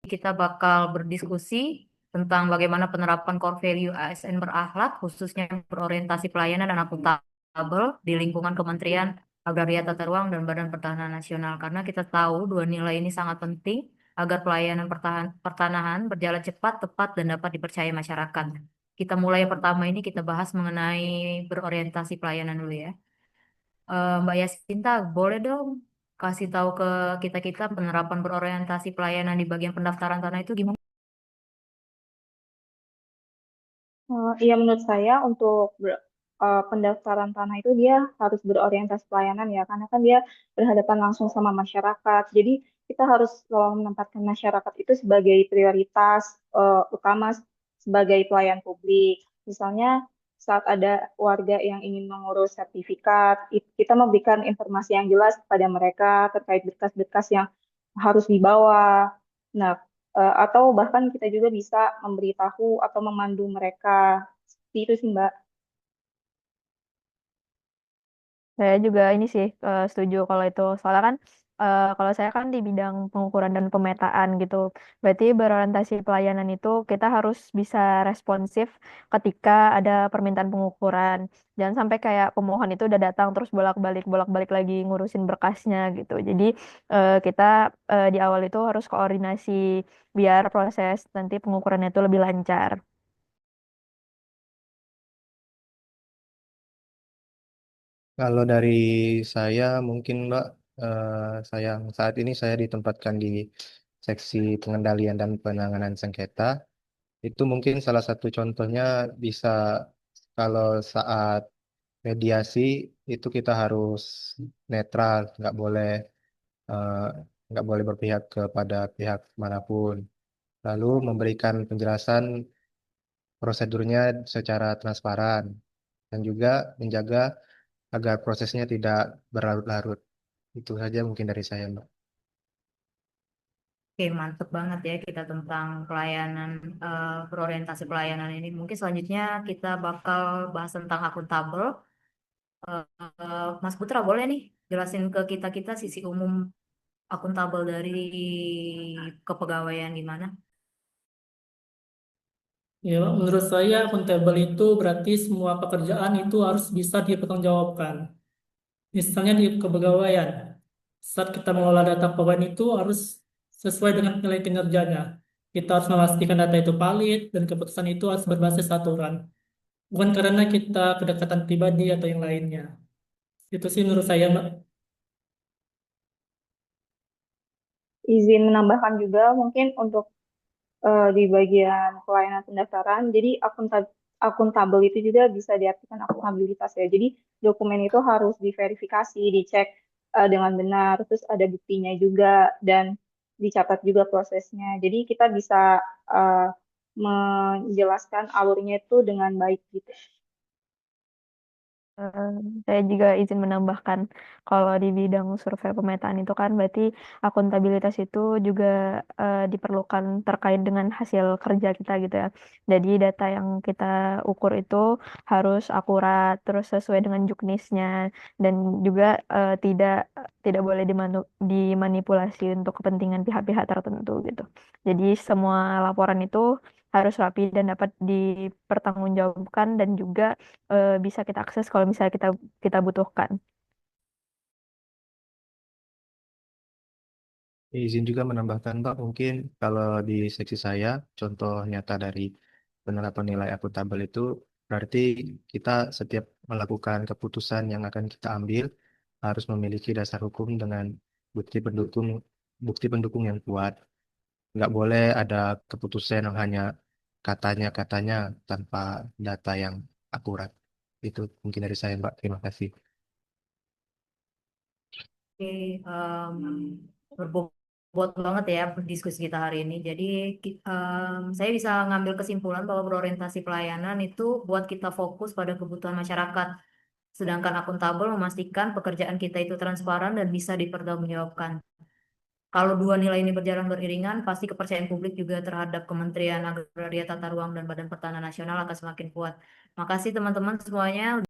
kita bakal berdiskusi tentang bagaimana penerapan core value ASN berakhlak, khususnya yang berorientasi pelayanan dan akuntabel di lingkungan Kementerian Agraria Tata Ruang dan Badan Pertanahan Nasional. Karena kita tahu dua nilai ini sangat penting agar pelayanan pertanahan berjalan cepat, tepat, dan dapat dipercaya masyarakat. Kita mulai yang pertama ini kita bahas mengenai berorientasi pelayanan dulu ya. Mbak Yasinta, boleh dong kasih tahu ke kita-kita penerapan berorientasi pelayanan di bagian pendaftaran tanah itu gimana? Iya menurut saya untuk pendaftaran tanah itu dia harus berorientasi pelayanan ya karena kan dia berhadapan langsung sama masyarakat. Jadi kita harus selalu menempatkan masyarakat itu sebagai prioritas utama sebagai pelayan publik. Misalnya saat ada warga yang ingin mengurus sertifikat, kita memberikan informasi yang jelas kepada mereka terkait berkas-berkas yang harus dibawa. Nah, atau bahkan kita juga bisa memberitahu atau memandu mereka. Seperti itu sih, Mbak. Saya juga ini sih setuju kalau itu. Soalnya kan kalau saya kan di bidang pengukuran dan pemetaan gitu. Berarti berorientasi pelayanan itu kita harus bisa responsif ketika ada permintaan pengukuran. Jangan sampai kayak pemohon itu udah datang terus bolak-balik lagi ngurusin berkasnya gitu. Jadi kita di awal itu harus koordinasi biar proses nanti pengukurannya itu lebih lancar. Kalau dari saya mungkin Mbak, saat ini saya ditempatkan di seksi pengendalian dan penanganan sengketa. Itu mungkin salah satu contohnya bisa kalau saat mediasi itu kita harus netral, eh, nggak boleh berpihak kepada pihak manapun. Lalu memberikan penjelasan prosedurnya secara transparan dan juga menjaga agar prosesnya tidak berlarut-larut. Itu saja mungkin dari saya, Mbak. Oke, mantep banget ya kita tentang pelayanan, berorientasi pelayanan ini. Mungkin selanjutnya kita bakal bahas tentang akuntabel. Mas Putra boleh nih jelasin ke kita-kita sisi umum akuntabel dari kepegawaian gimana? Ya, menurut saya akuntabel itu berarti semua pekerjaan itu harus bisa dipertanggungjawabkan. Misalnya di kepegawaian, saat kita mengelola data keuangan itu harus sesuai dengan nilai kinerjanya. Kita harus memastikan data itu valid dan keputusan itu harus berbasis aturan. Bukan karena kita kedekatan pribadi atau yang lainnya. Itu sih menurut saya, Mbak. Izin menambahkan juga mungkin untuk di bagian pelayanan pendaftaran. Jadi akuntabel itu juga bisa diartikan akuntabilitas ya. Jadi dokumen itu harus diverifikasi, dicek dengan benar, terus ada buktinya juga dan dicatat juga prosesnya. Jadi kita bisa eh, menjelaskan alurnya itu dengan baik gitu. Eh, saya juga izin menambahkan kalau di bidang survei pemetaan itu kan berarti akuntabilitas itu juga diperlukan terkait dengan hasil kerja kita gitu ya. Jadi data yang kita ukur itu harus akurat terus sesuai dengan juknisnya dan juga tidak tidak boleh dimanipulasi untuk kepentingan pihak-pihak tertentu gitu. Jadi semua laporan itu harus rapi dan dapat dipertanggungjawabkan dan juga bisa kita akses kalau misalnya kita kita butuhkan. Izin juga menambahkan, Pak, mungkin kalau di seksi saya, contoh nyata dari penerapan nilai akuntabel itu berarti kita setiap melakukan keputusan yang akan kita ambil harus memiliki dasar hukum dengan bukti pendukung bukti pendukung yang kuat. Nggak boleh ada keputusan yang hanya katanya-katanya tanpa data yang akurat. Itu mungkin dari saya, Mbak. Terima kasih. Oke, berbobot banget ya diskusi kita hari ini. Jadi saya bisa ngambil kesimpulan bahwa berorientasi pelayanan itu buat kita fokus pada kebutuhan masyarakat. Sedangkan akuntabel memastikan pekerjaan kita itu transparan dan bisa dipertanggungjawabkan. Kalau dua nilai ini berjalan beriringan, pasti kepercayaan publik juga terhadap Kementerian Agraria Tata Ruang dan Badan Pertanahan Nasional akan semakin kuat. Makasih teman-teman semuanya.